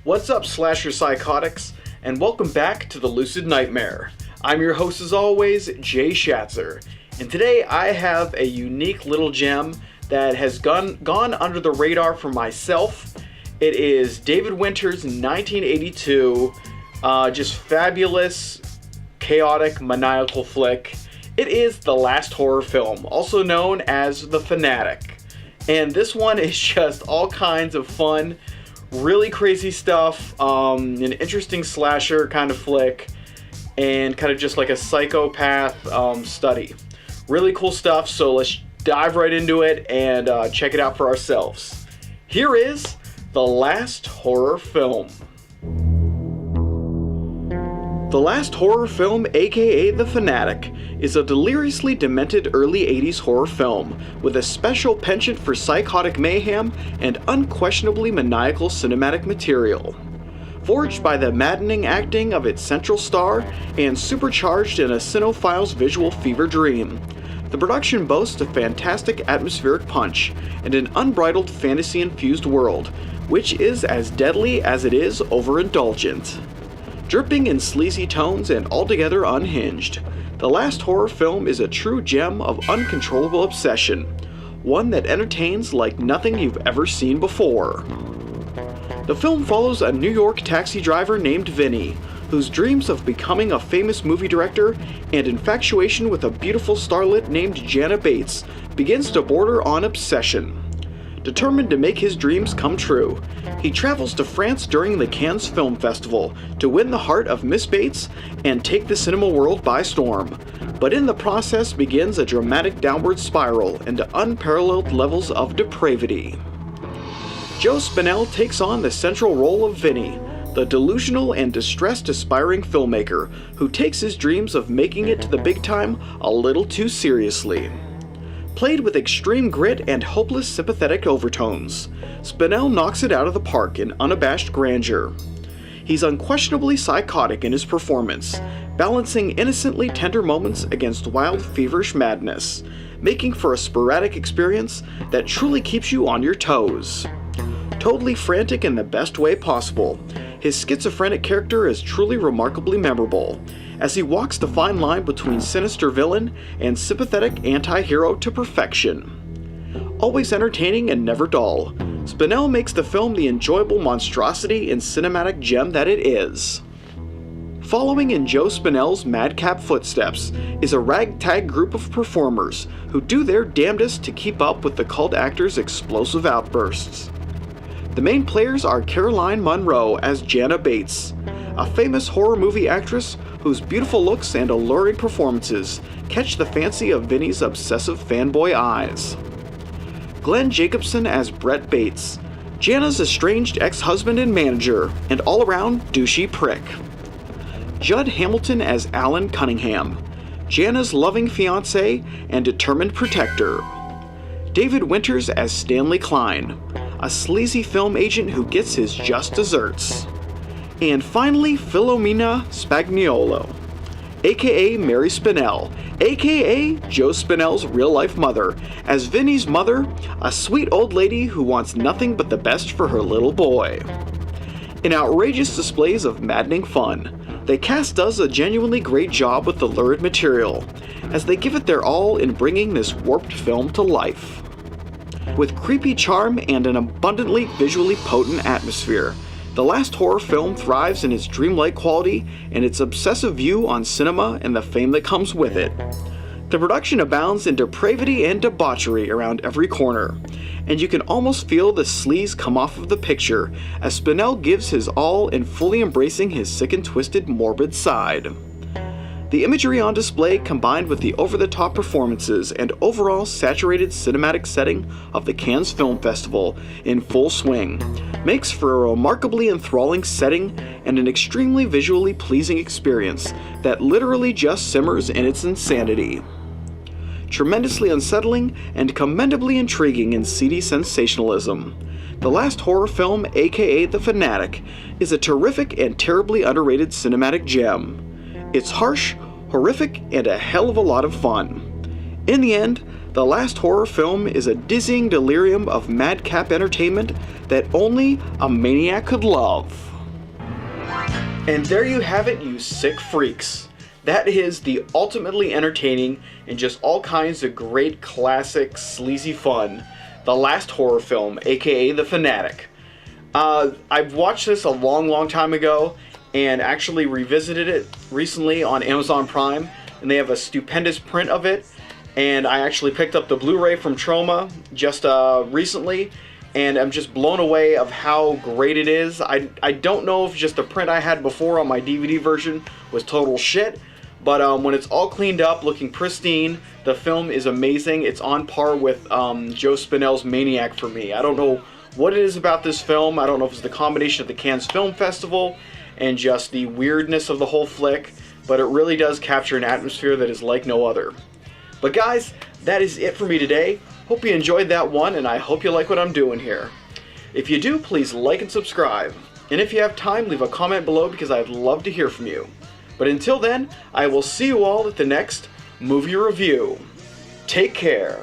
What's up, Slasher Psychotics, and welcome back to the Lucid Nightmare. I'm your host as always, Jay Schatzer, and today I have a unique little gem that has gone under the radar for myself. It is David Winter's 1982, just fabulous, chaotic, maniacal flick. It is the last horror film, also known as The Fanatic, and this one is just all kinds of fun, really crazy stuff, an interesting slasher kind of flick, and kind of just like a psychopath study. Really cool stuff, so let's dive right into it and check it out for ourselves. Here is The Last Horror Film. The Last Horror Film, aka The Fanatic, is a deliriously demented early 80s horror film with a special penchant for psychotic mayhem and unquestionably maniacal cinematic material. Forged by the maddening acting of its central star and supercharged in a cinephile's visual fever dream, the production boasts a fantastic atmospheric punch and an unbridled fantasy-infused world, which is as deadly as it is overindulgent. Dripping in sleazy tones and altogether unhinged, The Last Horror Film is a true gem of uncontrollable obsession, one that entertains like nothing you've ever seen before. The film follows a New York taxi driver named Vinny, whose dreams of becoming a famous movie director and infatuation with a beautiful starlet named Jana Bates begins to border on obsession. Determined to make his dreams come true, he travels to France during the Cannes Film Festival to win the heart of Miss Bates and take the cinema world by storm, but in the process begins a dramatic downward spiral into unparalleled levels of depravity. Joe Spinell takes on the central role of Vinny, the delusional and distressed aspiring filmmaker who takes his dreams of making it to the big time a little too seriously. Played with extreme grit and hopeless sympathetic overtones, Spinell knocks it out of the park in unabashed grandeur. He's unquestionably psychotic in his performance, balancing innocently tender moments against wild, feverish madness, making for a sporadic experience that truly keeps you on your toes. Totally frantic in the best way possible, his schizophrenic character is truly remarkably memorable, as he walks the fine line between sinister villain and sympathetic anti-hero to perfection. Always entertaining and never dull, Spinell makes the film the enjoyable monstrosity and cinematic gem that it is. Following in Joe Spinell's madcap footsteps is a ragtag group of performers who do their damnedest to keep up with the cult actor's explosive outbursts. The main players are Caroline Munro as Jana Bates, a famous horror movie actress whose beautiful looks and alluring performances catch the fancy of Vinny's obsessive fanboy eyes. Glenn Jacobson as Brett Bates, Jana's estranged ex-husband and manager, and all-around douchey prick. Judd Hamilton as Alan Cunningham, Jana's loving fiancé and determined protector. David Winters as Stanley Klein, a sleazy film agent who gets his just desserts. And finally, Filomena Spagnuolo, aka Mary Spinell, aka Joe Spinell's real-life mother, as Vinny's mother, a sweet old lady who wants nothing but the best for her little boy. In outrageous displays of maddening fun, the cast does a genuinely great job with the lurid material, as they give it their all in bringing this warped film to life. With creepy charm and an abundantly visually potent atmosphere, The Last Horror Film thrives in its dreamlike quality and its obsessive view on cinema and the fame that comes with it. The production abounds in depravity and debauchery around every corner, and you can almost feel the sleaze come off of the picture as Spinell gives his all in fully embracing his sick and twisted morbid side. The imagery on display, combined with the over-the-top performances and overall saturated cinematic setting of the Cannes Film Festival in full swing, makes for a remarkably enthralling setting and an extremely visually pleasing experience that literally just simmers in its insanity. Tremendously unsettling and commendably intriguing in seedy sensationalism, the last horror film, aka The Fanatic, is a terrific and terribly underrated cinematic gem. It's harsh, horrific, and a hell of a lot of fun. In the end, the last horror film is a dizzying delirium of madcap entertainment that only a maniac could love. And there you have it, you sick freaks. That is the ultimately entertaining and just all kinds of great classic sleazy fun, the last horror film, aka The Fanatic. I've watched this a long time ago and actually revisited it recently on Amazon Prime, and they have a stupendous print of it, and I actually picked up the Blu-ray from Troma just recently, and I'm just blown away of how great it is. I don't know if just the print I had before on my DVD version was total shit, but when it's all cleaned up, looking pristine, the film is amazing. It's on par with Joe Spinell's Maniac for me. I don't know what it is about this film. I don't know if it's the combination of the Cannes Film Festival and just the weirdness of the whole flick, but it really does capture an atmosphere that is like no other. But guys, that is it for me today. Hope you enjoyed that one, and I hope you like what I'm doing here. If you do, please like and subscribe. And if you have time, leave a comment below because I'd love to hear from you. But until then, I will see you all at the next movie review. Take care.